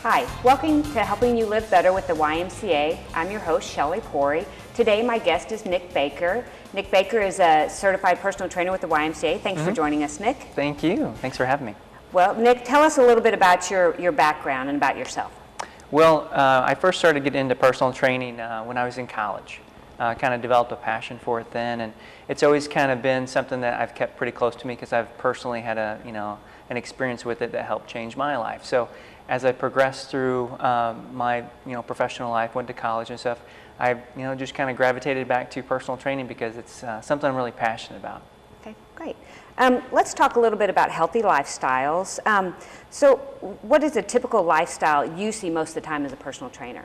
Hi, welcome to Helping You Live Better with the YMCA. I'm your host, Shelly Poire. Today my guest is Nick Baker. Nick Baker is a certified personal trainer with the YMCA. Thanks for joining us, Nick. Thank you. Thanks for having me. Well, Nick, tell us a little bit about your background and about yourself. Well, I first started getting into personal training when I was in college. Kind of developed a passion for it then, and it's always kind of been something that I've kept pretty close to me because I've personally had an experience with it that helped change my life. So as I progressed through my professional life, went to college and stuff, I just kind of gravitated back to personal training because it's something I'm really passionate about. Okay, great. Let's talk a little bit about healthy lifestyles. So what is a typical lifestyle you see most of the time as a personal trainer?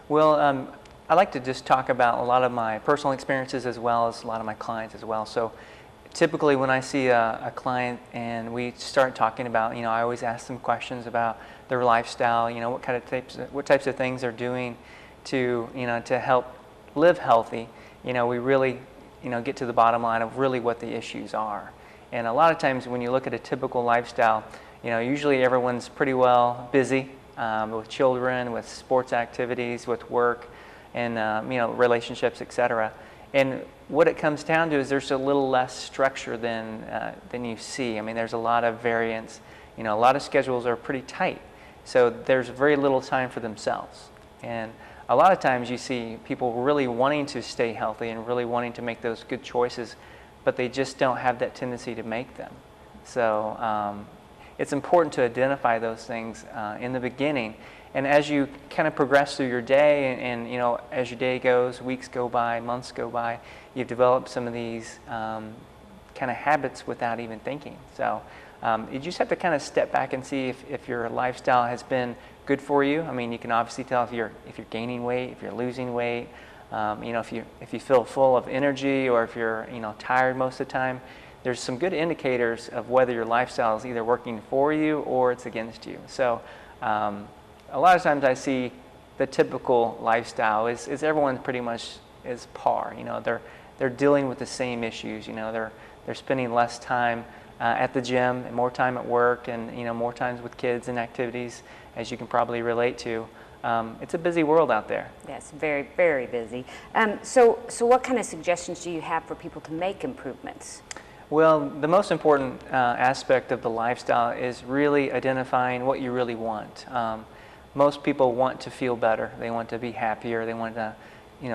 Well, I like to just talk about a lot of my personal experiences as well as a lot of my clients as well. So typically when I see a client and we start talking about, I always ask them questions about their lifestyle, what types of things they're doing to help live healthy. We really, get to the bottom line of really what the issues are. And a lot of times when you look at a typical lifestyle, usually everyone's pretty well busy with children, with sports activities, with work, and relationships, etc. And what it comes down to is there's a little less structure than you see. I mean, there's a lot of variance. A lot of schedules are pretty tight, so there's very little time for themselves. And a lot of times you see people really wanting to stay healthy and really wanting to make those good choices, but they just don't have that tendency to make them. So it's important to identify those things in the beginning. And as you kind of progress through your day and as your day goes, weeks go by, months go by, you've developed some of these kind of habits without even thinking. So you just have to kind of step back and see if your lifestyle has been good for you. I mean, you can obviously tell if you're gaining weight, if you're losing weight, if you feel full of energy, or if you're tired most of the time. There's some good indicators of whether your lifestyle is either working for you or it's against you. So a lot of times I see the typical lifestyle is everyone pretty much is par. They're dealing with the same issues. They're spending less time at the gym and more time at work, and more times with kids and activities, as you can probably relate to. It's a busy world out there. Yes, very, very busy. So what kind of suggestions do you have for people to make improvements? Well, the most important aspect of the lifestyle is really identifying what you really want. Most people want to feel better. They want to be happier. They want to,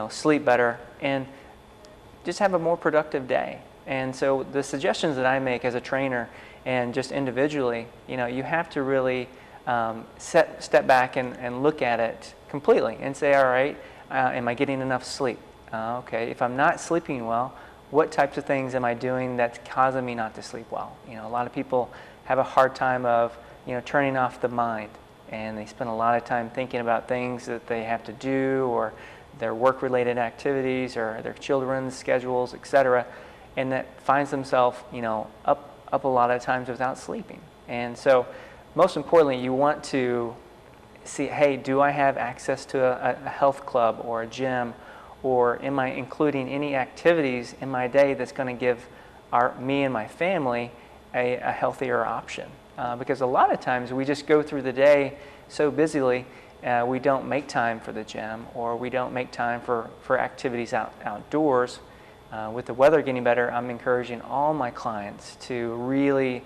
sleep better and just have a more productive day. And so the suggestions that I make as a trainer and just individually, you have to really step back and look at it completely and say, all right, am I getting enough sleep? Okay, if I'm not sleeping well, what types of things am I doing that's causing me not to sleep well? A lot of people have a hard time of, turning off the mind. And they spend a lot of time thinking about things that they have to do, or their work-related activities, or their children's schedules, etc., and that finds themselves, up a lot of times without sleeping. And so, most importantly, you want to see, hey, do I have access to a health club or a gym, or am I including any activities in my day that's going to give me and my family a healthier option? Because a lot of times we just go through the day so busily, we don't make time for the gym, or we don't make time for activities outdoors. With the weather getting better, I'm encouraging all my clients to really,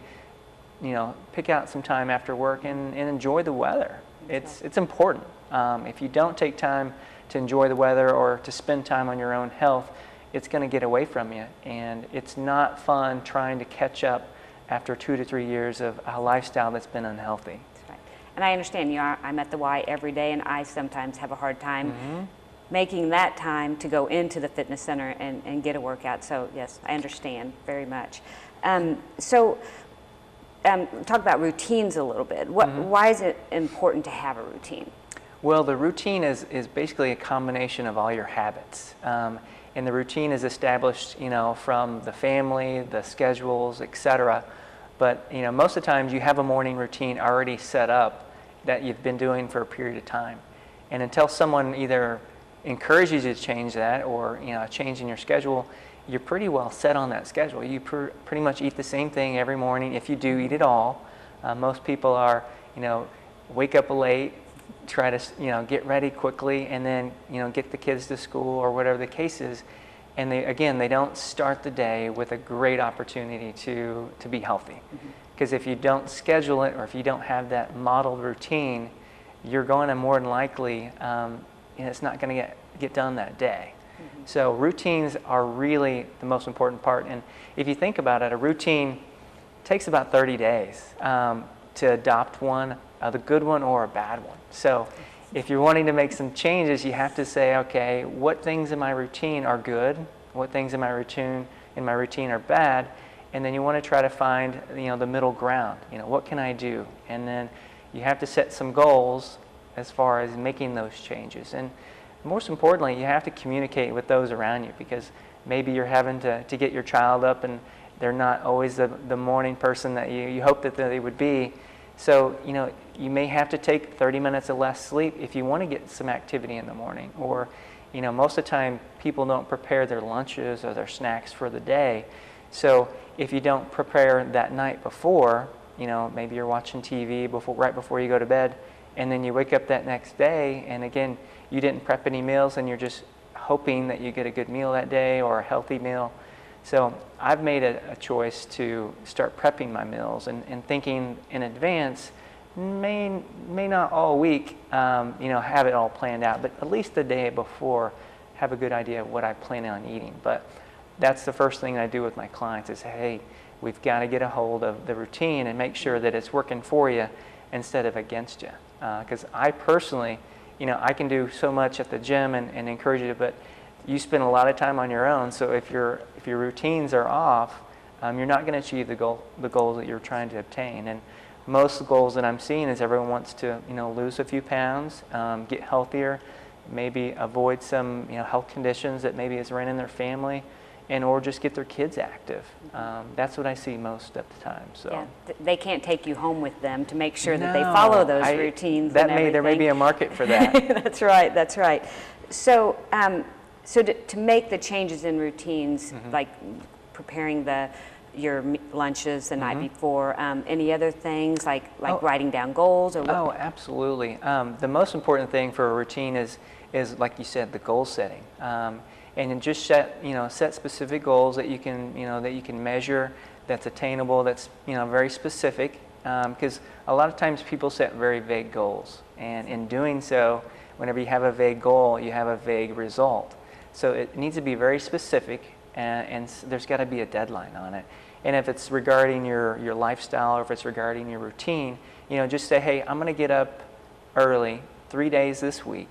pick out some time after work and enjoy the weather. It's important. If you don't take time to enjoy the weather or to spend time on your own health, it's going to get away from you, and it's not fun trying to catch up after 2 to 3 years of a lifestyle that's been unhealthy. That's right. And I understand, I'm at the Y every day, and I sometimes have a hard time making that time to go into the fitness center and get a workout. So yes, I understand very much. Talk about routines a little bit. Why is it important to have a routine? Well, the routine is basically a combination of all your habits. And the routine is established, from the family, the schedules, etc. But most of the times you have a morning routine already set up that you've been doing for a period of time. And until someone either encourages you to change that, or a change in your schedule, you're pretty well set on that schedule. You pretty much eat the same thing every morning, if you do eat at all. Most people are, wake up late, try to, get ready quickly and then, get the kids to school or whatever the case is. And they don't start the day with a great opportunity to be healthy. Because if you don't schedule it or if you don't have that modeled routine, you're going to more than likely, it's not going to get done that day. So routines are really the most important part. And if you think about it, a routine takes about 30 days to adopt one, the good one or a bad one. So if you're wanting to make some changes, you have to say, okay, what things in my routine are good? What things in my routine are bad? And then you want to try to find, the middle ground. What can I do? And then you have to set some goals as far as making those changes. And most importantly, you have to communicate with those around you, because maybe you're having to get your child up and they're not always the morning person that you hope that they would be. So, you may have to take 30 minutes of less sleep if you want to get some activity in the morning. Or, most of the time people don't prepare their lunches or their snacks for the day. So if you don't prepare that night before, maybe you're watching TV right before you go to bed, and then you wake up that next day and again, you didn't prep any meals and you're just hoping that you get a good meal that day or a healthy meal. So I've made a choice to start prepping my meals and thinking in advance, may not all week, have it all planned out, but at least the day before, have a good idea of what I plan on eating. But that's the first thing I do with my clients is, hey, we've got to get a hold of the routine and make sure that it's working for you instead of against you. Because I personally, I can do so much at the gym and encourage you, but you spend a lot of time on your own. So if your routines are off, you're not going to achieve the goals that you're trying to obtain. And most goals that I'm seeing is everyone wants to, lose a few pounds, get healthier, maybe avoid some, health conditions that maybe is running in their family, or just get their kids active. That's what I see most of the time. So yeah, they can't take you home with them to make sure that they follow those routines. There may be a market for that. That's right. That's right. So, to make the changes in routines, like preparing your lunches the night before, any other things like writing down goals or what? Oh, absolutely. The most important thing for a routine is like you said, the goal setting. And then just set specific goals that you can measure, that's attainable, that's very specific. Because a lot of times people set very vague goals, and in doing so, whenever you have a vague goal, you have a vague result. So it needs to be very specific, and there's got to be a deadline on it. And if it's regarding your lifestyle, or if it's regarding your routine, just say, hey, I'm going to get up early 3 days this week,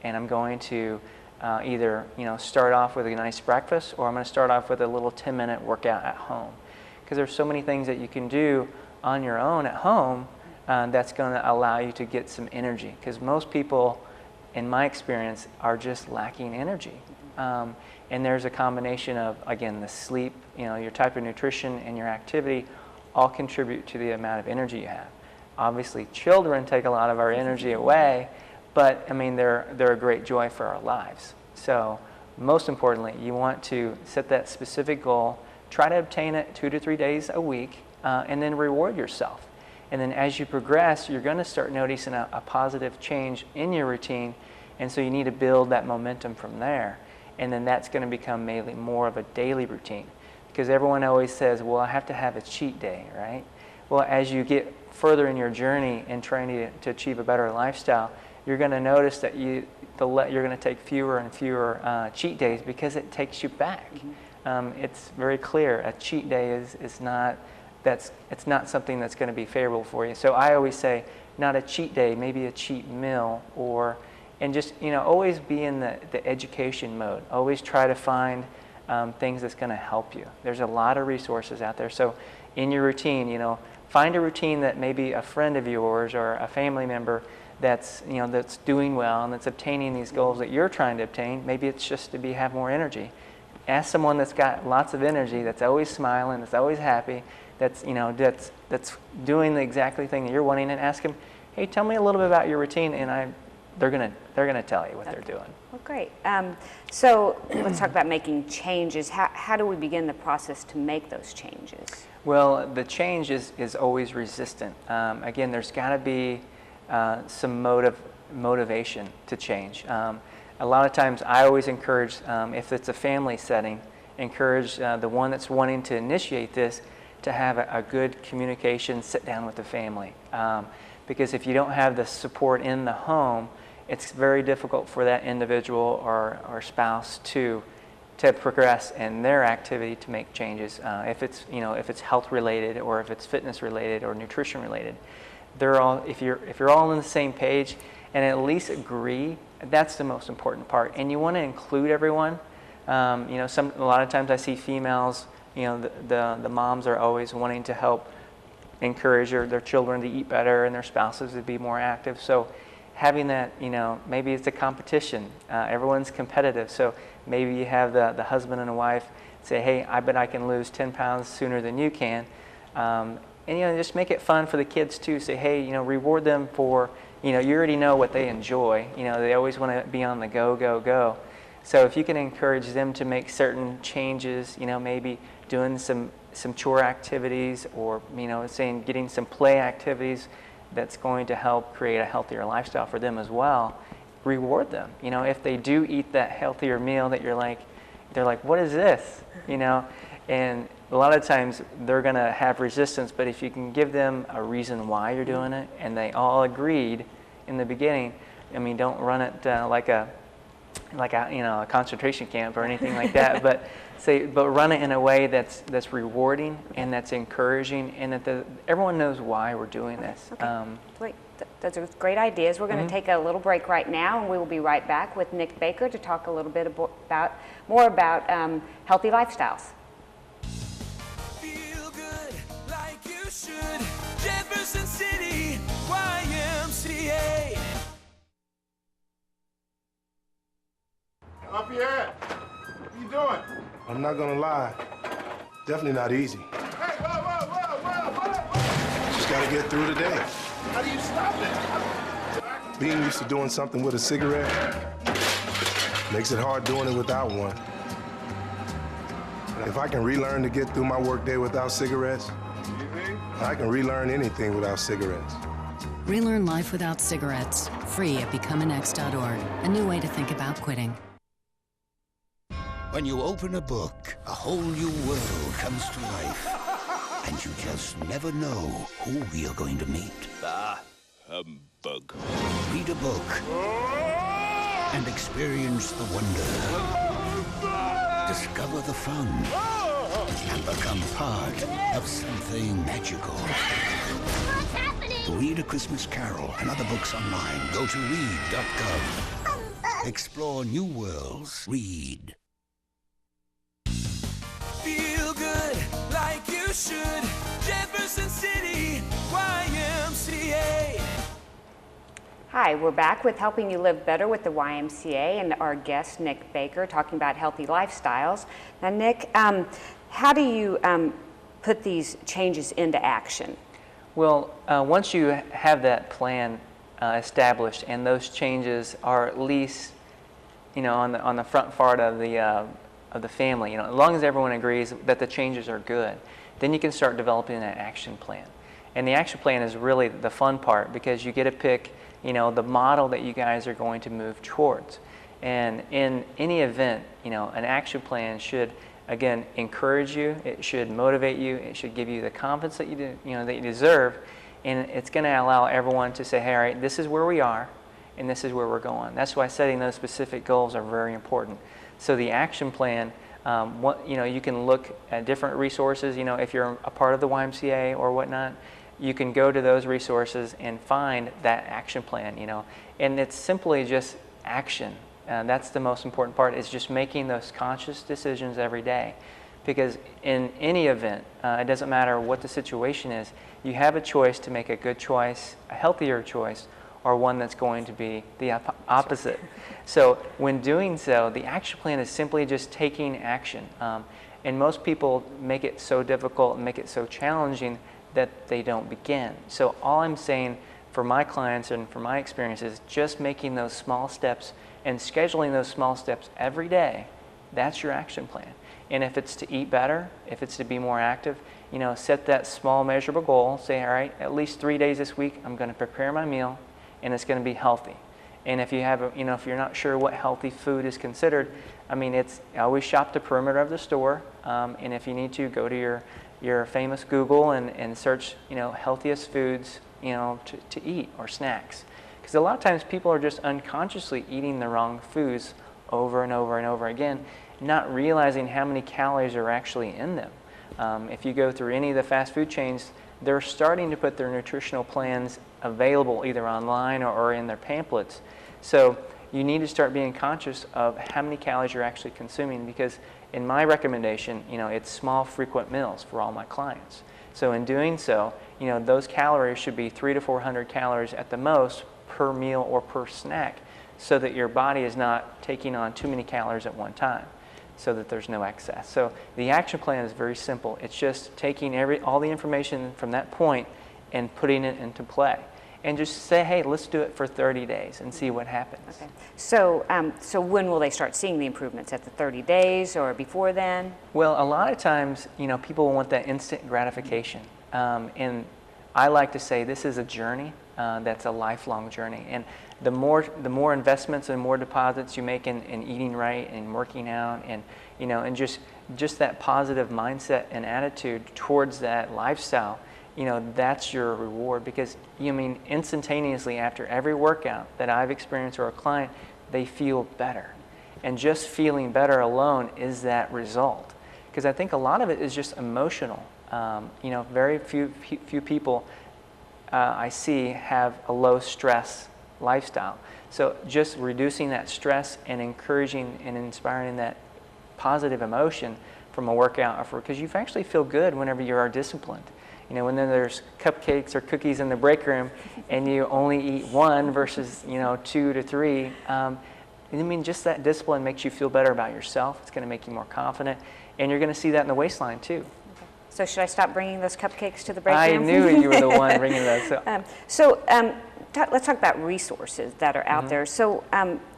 and I'm going to either start off with a nice breakfast, or I'm going to start off with a little 10-minute workout at home. Because there's so many things that you can do on your own at home that's going to allow you to get some energy. Because most people, in my experience, are just lacking energy. And there's a combination of, again, the sleep, your type of nutrition and your activity all contribute to the amount of energy you have. Obviously, children take a lot of our energy away, but I mean, they're a great joy for our lives. So most importantly, you want to set that specific goal, try to obtain it 2 to 3 days a week, and then reward yourself. And then as you progress, you're going to start noticing a positive change in your routine, and so you need to build that momentum from there. And then that's going to become maybe more of a daily routine. Because everyone always says, well, I have to have a cheat day, right? Well, as you get further in your journey and trying to achieve a better lifestyle, you're going to notice that you're going to take fewer and fewer cheat days, because it takes you back. It's very clear. A cheat day is not something that's going to be favorable for you. So I always say, not a cheat day, maybe a cheat meal, and just always be in the education mode. Always try to find things that's going to help you. There's a lot of resources out there. So in your routine, find a routine that maybe a friend of yours or a family member that's doing well and that's obtaining these goals that you're trying to obtain. Maybe it's just to have more energy. Ask someone that's got lots of energy, that's always smiling, that's always happy, that's doing the exactly thing that you're wanting, and ask them, hey, tell me a little bit about your routine, and they're gonna tell you what they're doing. Well, great. So let's talk about making changes. How do we begin the process to make those changes? Well, the change is always resistant. Again, there's got to be some motivation to change. A lot of times I always encourage, if it's a family setting, encourage the one that's wanting to initiate this to have a good communication, sit down with the family. Because if you don't have the support in the home, it's very difficult for that individual or spouse to progress in their activity to make changes. If it's health related or if it's fitness related or nutrition related, if you're all on the same page and at least agree, that's the most important part. And you want to include everyone. A lot of times I see females, the moms are always wanting to help encourage their children to eat better and their spouses to be more active. So having that, maybe it's a competition. Everyone's competitive. So maybe you have the husband and the wife say, hey, I bet I can lose 10 pounds sooner than you can. And just make it fun for the kids too. Say, hey, reward them for, you already know what they enjoy. They always want to be on the go, go, go. So if you can encourage them to make certain changes, maybe doing some chore activities or, getting some play activities that's going to help create a healthier lifestyle for them as well, reward them. If they do eat that healthier meal that they're like, what is this? And a lot of times they're going to have resistance, but if you can give them a reason why you're doing it and they all agreed in the beginning, don't run it like a concentration camp or anything like that, but run it in a way that's rewarding and that's encouraging, and that everyone knows why we're doing this. Okay. Great. Those are great ideas. We're going to take a little break right now, and we will be right back with Nick Baker to talk a little bit more about healthy lifestyles. Feel good like you should. Jefferson City YMCA. Lafayette, what you doing? I'm not gonna lie, definitely not easy. Hey, whoa. Just gotta get through the day. How do you stop it? Being used to doing something with a cigarette makes it hard doing it without one. If I can relearn to get through my workday without cigarettes, I can relearn anything without cigarettes. Relearn life without cigarettes. Free at becomeanex.org. A new way to think about quitting. When you open a book, a whole new world comes to life. And you just never know who you're going to meet. Humbug. Read a book and experience the wonder. Discover the fun and become part of something magical. What's happening? To read A Christmas Carol and other books online, go to read.gov. Explore new worlds. Read. Feel good like you should. Jefferson City YMCA. Hi, we're back with Helping You Live Better with the YMCA and our guest, Nick Baker, talking about healthy lifestyles. Now, Nick, how do you put these changes into action? Well, once you have that plan established and those changes are at least, on the front part of the family, as long as everyone agrees that the changes are good, then you can start developing an action plan. And the action plan is really the fun part because you get to pick, the model that you guys are going to move towards. And in any event, an action plan should, again, encourage you. It should motivate you. It should give you the confidence that that you deserve. And it's going to allow everyone to say, hey, all right, this is where we are, and this is where we're going. That's why setting those specific goals are very important. So the action plan, you can look at different resources. If you're a part of the YMCA or whatnot, you can go to those resources and find that action plan. And it's simply just action. That's the most important part, is just making those conscious decisions every day. Because in any event, it doesn't matter what the situation is, you have a choice to make a good choice, a healthier choice, or one that's going to be the opposite. So when doing so, the action plan is simply just taking action. And most people make it so difficult and make it so challenging that they don't begin. So all I'm saying for my clients and for my experience is just making those small steps and scheduling those small steps every day. That's your action plan. And if it's to eat better, if it's to be more active, set that small measurable goal. Say, all right, at least 3 days this week, I'm going to prepare my meal and it's going to be healthy. And if you have, if you're not sure what healthy food is considered, I mean, always shop the perimeter of the store. And if you need to, go to your famous Google and search, healthiest foods, to eat or snacks. Because a lot of times people are just unconsciously eating the wrong foods over and over and over again, not realizing how many calories are actually in them. If you go through any of the fast food chains, they're starting to put their nutritional plans available either online or in their pamphlets. So you need to start being conscious of how many calories you're actually consuming, because in my recommendation, it's small, frequent meals for all my clients. So in doing so, those calories should be 300 to 400 calories at the most per meal or per snack, so that your body is not taking on too many calories at one time, so that there's no excess. So the action plan is very simple. It's just taking all the information from that point and putting it into play. And just say, hey, let's do it for 30 days and see what happens. Okay. So, so when will they start seeing the improvements? At the 30 days or before then? Well, a lot of times, people want that instant gratification. And I like to say this is a journey. That's a lifelong journey. And the more investments and more deposits you make in eating right and working out and, and just that positive mindset and attitude towards that lifestyle, that's your reward. Because instantaneously after every workout that I've experienced or a client, they feel better. And just feeling better alone is that result. Because I think a lot of it is just emotional. Very few people I see have a low stress lifestyle. So just reducing that stress and encouraging and inspiring that positive emotion from a workout, because you actually feel good whenever you are disciplined. When then there's cupcakes or cookies in the break room and you only eat one versus, 2 to 3, just that discipline makes you feel better about yourself. It's going to make you more confident, and you're going to see that in the waistline too. Okay. So should I stop bringing those cupcakes to the break room? I knew you were the one bringing those. Let's talk about resources that are out there. So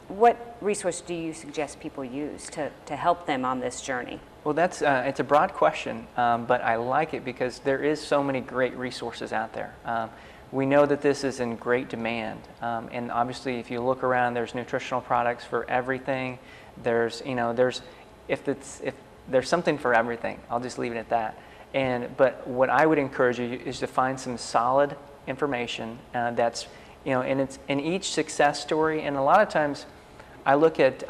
what resource do you suggest people use to help them on this journey? Well, it's a broad question, but I like it because there is so many great resources out there. We know that this is in great demand, and obviously, if you look around, there's nutritional products for everything. There's something for everything. I'll just leave it at that. But what I would encourage you is to find some solid information that's and it's in each success story. And a lot of times, I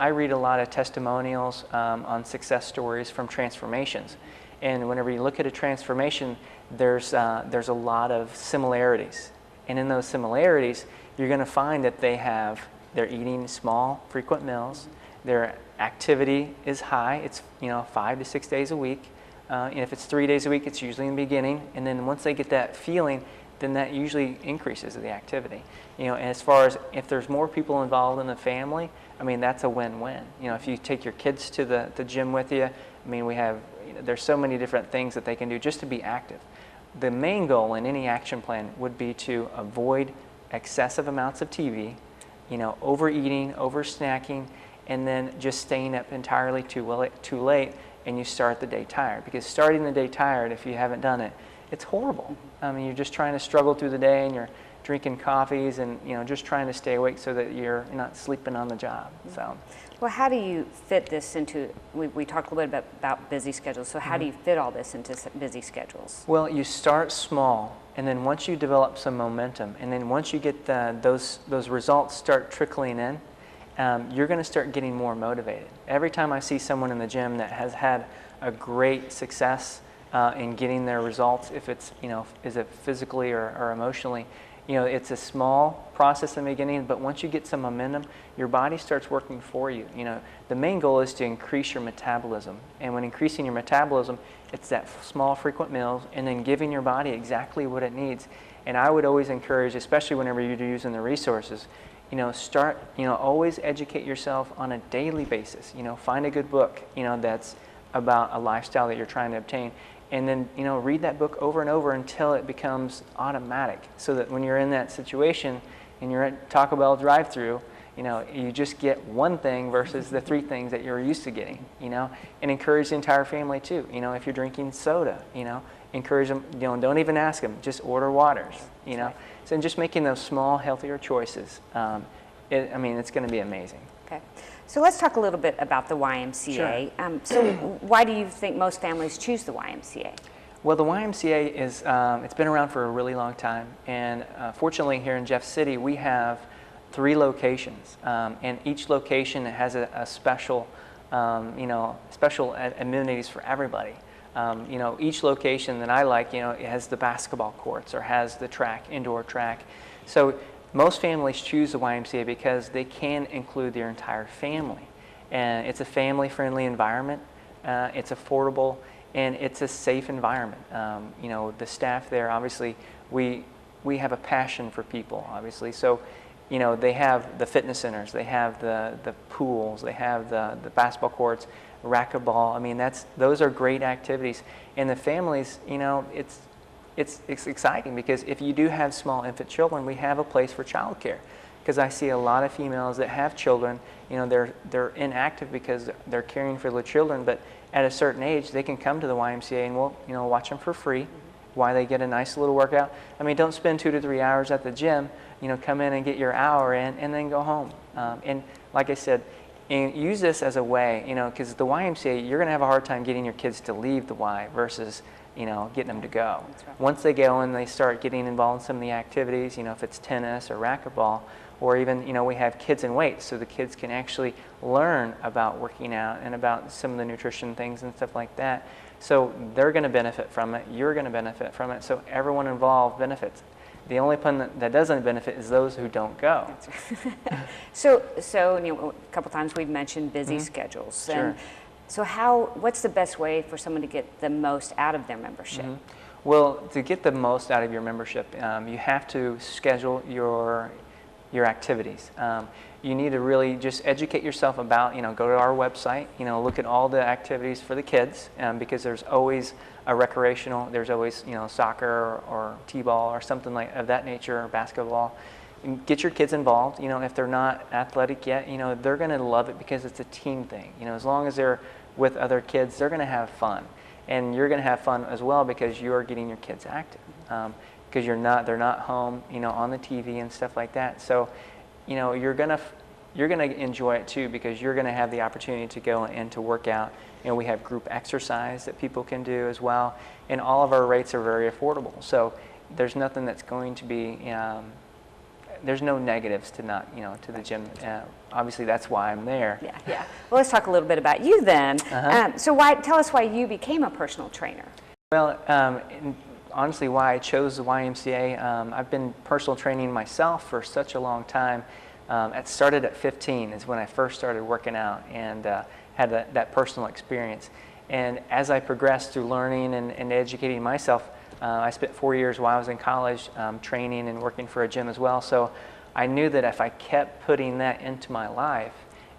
read a lot of testimonials on success stories from transformations, and whenever you look at a transformation, there's a lot of similarities, and in those similarities, you're going to find that they're eating small, frequent meals, their activity is high. It's 5 to 6 days a week, and if it's 3 days a week, it's usually in the beginning, and then once they get that feeling, then that usually increases the activity. And as far as if there's more people involved in the family, that's a win-win. If you take your kids to the gym with you, there's so many different things that they can do just to be active. The main goal in any action plan would be to avoid excessive amounts of TV, overeating, over snacking, and then just staying up entirely too late, and you start the day tired. Because starting the day tired, if you haven't done it, it's horrible. You're just trying to struggle through the day, and you're drinking coffees and just trying to stay awake so that you're not sleeping on the job. So, well, how do you fit this into? We talked a little bit about busy schedules. So how do you fit all this into busy schedules? Well, you start small, and then once you develop some momentum, and then once you get those results start trickling in, you're going to start getting more motivated. Every time I see someone in the gym that has had a great success in getting their results, if it's is it physically or emotionally, it's a small process in the beginning, but once you get some momentum, your body starts working for you. The main goal is to increase your metabolism, and when increasing your metabolism, it's that small, frequent meals, and then giving your body exactly what it needs. And I would always encourage, especially whenever you're using the resources, always educate yourself on a daily basis. Find a good book, that's about a lifestyle that you're trying to obtain. And then, read that book over and over until it becomes automatic, so that when you're in that situation and you're at Taco Bell drive-thru, you just get one thing versus the 3 things that you're used to getting, and encourage the entire family too. If you're drinking soda, encourage them, don't even ask them, just order waters, So just making those small, healthier choices I mean, it's going to be amazing. Okay. So let's talk a little bit about the YMCA. Sure. So why do you think most families choose the YMCA? Well, the YMCA is, it's been around for a really long time, and fortunately here in Jeff City we have 3 locations, and each location has a special, special amenities for everybody. Each location that I like, it has the basketball courts or has the track, indoor track. So most families choose the YMCA because they can include their entire family, and it's a family-friendly environment. It's affordable. And it's a safe environment. The staff there, obviously, we have a passion for people, obviously. So, they have the fitness centers, they have the pools, they have the basketball courts, racquetball. I mean, those are great activities. And the families, it's exciting because if you do have small infant children, we have a place for childcare. Because I see a lot of females that have children, they're inactive because they're caring for the children, but at a certain age, they can come to the YMCA and we'll, watch them for free while they get a nice little workout. I mean, don't spend 2 to 3 hours at the gym, come in and get your hour in and then go home. And like I said, use this as a way, because the YMCA, you're going to have a hard time getting your kids to leave the Y versus, getting them to go. Right. Once they go and they start getting involved in some of the activities, if it's tennis or racquetball, or even, we have kids in weights, so the kids can actually learn about working out and about some of the nutrition things and stuff like that. So they're going to benefit from it, you're going to benefit from it, so everyone involved benefits. The only one that doesn't benefit is those who don't go. That's right. So a couple times we've mentioned busy schedules. Sure. And so what's the best way for someone to get the most out of their membership? Well, to get the most out of your membership, you have to schedule your activities. You need to really just educate yourself about, go to our website, look at all the activities for the kids, because there's always a recreational, there's always, soccer or t-ball or something like of that nature, or basketball. And get your kids involved. If they're not athletic yet, they're going to love it because it's a team thing. As long as they're with other kids, they're going to have fun. And you're going to have fun as well because you're getting your kids active. Because they're not home, on the TV and stuff like that. So, you're gonna enjoy it too because you're gonna have the opportunity to go and to work out. We have group exercise that people can do as well, and all of our rates are very affordable. So there's nothing that's going to be, there's no negatives to not, to the gym. Obviously, that's why I'm there. Yeah. Well, let's talk a little bit about you then. So tell us why you became a personal trainer. Well, honestly, why I chose the YMCA, I've been personal training myself for such a long time. It started at 15 is when I first started working out and had that personal experience. And as I progressed through learning and educating myself, I spent 4 years while I was in college training and working for a gym as well. So I knew that if I kept putting that into my life,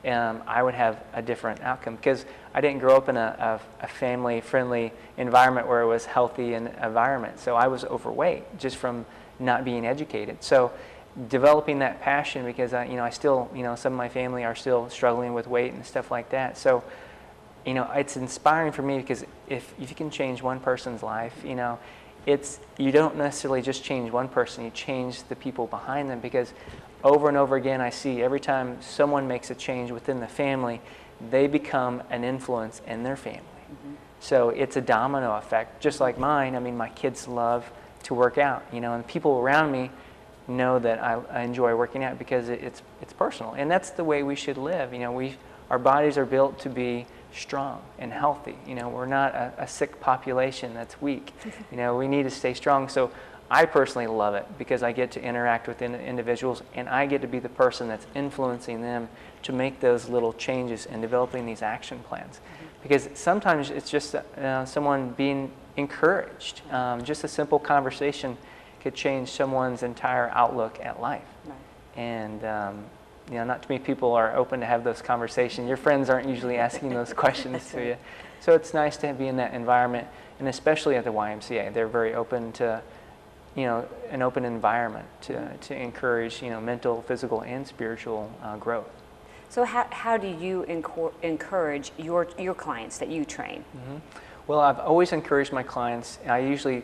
I would have a different outcome because I didn't grow up in a family-friendly environment where it was healthy and environment. So I was overweight just from not being educated. So developing that passion because I still, some of my family are still struggling with weight and stuff like that. So, it's inspiring for me because if you can change one person's life, you don't necessarily just change one person, you change the people behind them because over and over again I see every time someone makes a change within the family, they become an influence in their family. So it's a domino effect, just like mine. I mean, my kids love to work out, and people around me know that I enjoy working out because it's personal, and that's the way we should live. Our bodies are built to be strong and healthy. We're not a sick population that's weak. We need to stay strong. So I personally love it because I get to interact with individuals and I get to be the person that's influencing them to make those little changes and developing these action plans. Because sometimes it's just someone being encouraged. Just a simple conversation could change someone's entire outlook at life. Right. And not too many people are open to have those conversations. Your friends aren't usually asking those questions to you. So it's nice to be in that environment, and especially at the YMCA. They're very open to, an open environment to encourage, mental, physical, and spiritual growth. So how do you encourage your clients that you train? Well, I've always encouraged my clients. I usually,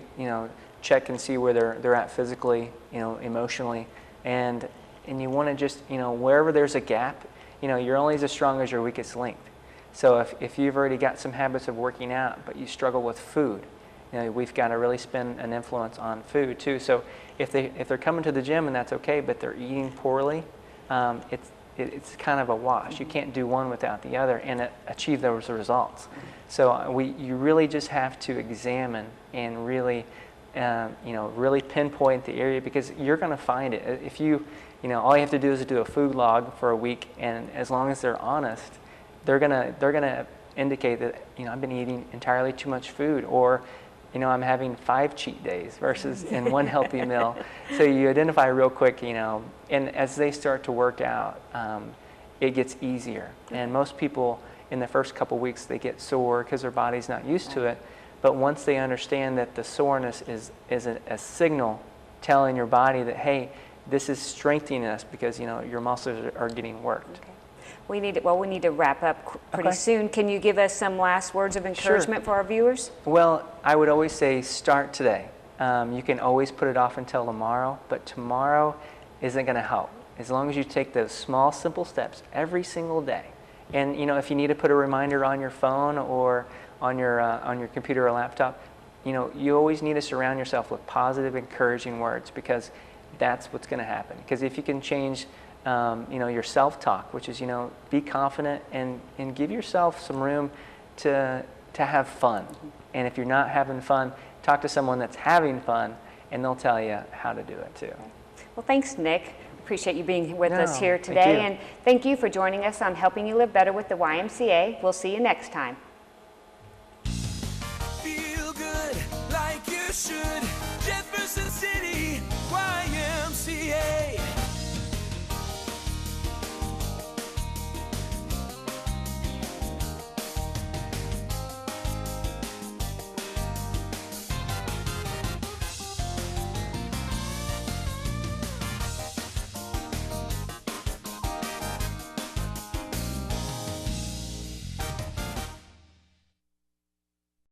check and see where they're at physically, emotionally, and and you want to just, wherever there's a gap, you're only as strong as your weakest link. So if you've already got some habits of working out, but you struggle with food, we've got to really spend an influence on food too. So if they're coming to the gym and that's okay, but they're eating poorly, it's kind of a wash. You can't do one without the other and achieve those results. So you really just have to examine and really, really pinpoint the area, because you're going to find it. If all you have to do is do a food log for a week, and as long as they're honest, they're gonna indicate that I've been eating entirely too much food, or I'm having 5 cheat days versus in one healthy meal. So you identify real quick, and as they start to work out, it gets easier. And most people in the first couple weeks, they get sore because their body's not used to it. But once they understand that the soreness is a signal telling your body that, hey, this is strengthening us because your muscles are getting worked. Okay. We need to wrap up pretty soon. Can you give us some last words of encouragement for our viewers? Well, I would always say start today. You can always put it off until tomorrow, but tomorrow isn't going to help. As long as you take those small, simple steps every single day. And if you need to put a reminder on your phone or on your computer or laptop, you always need to surround yourself with positive, encouraging words, because that's what's going to happen. Because if you can change your self-talk, which is, be confident and give yourself some room to have fun. And if you're not having fun, talk to someone that's having fun, and they'll tell you how to do it too. Well, thanks, Nick. Appreciate you being with us here today. And thank you for joining us on Helping You Live Better with the YMCA. We'll see you next time. Feel good like you should.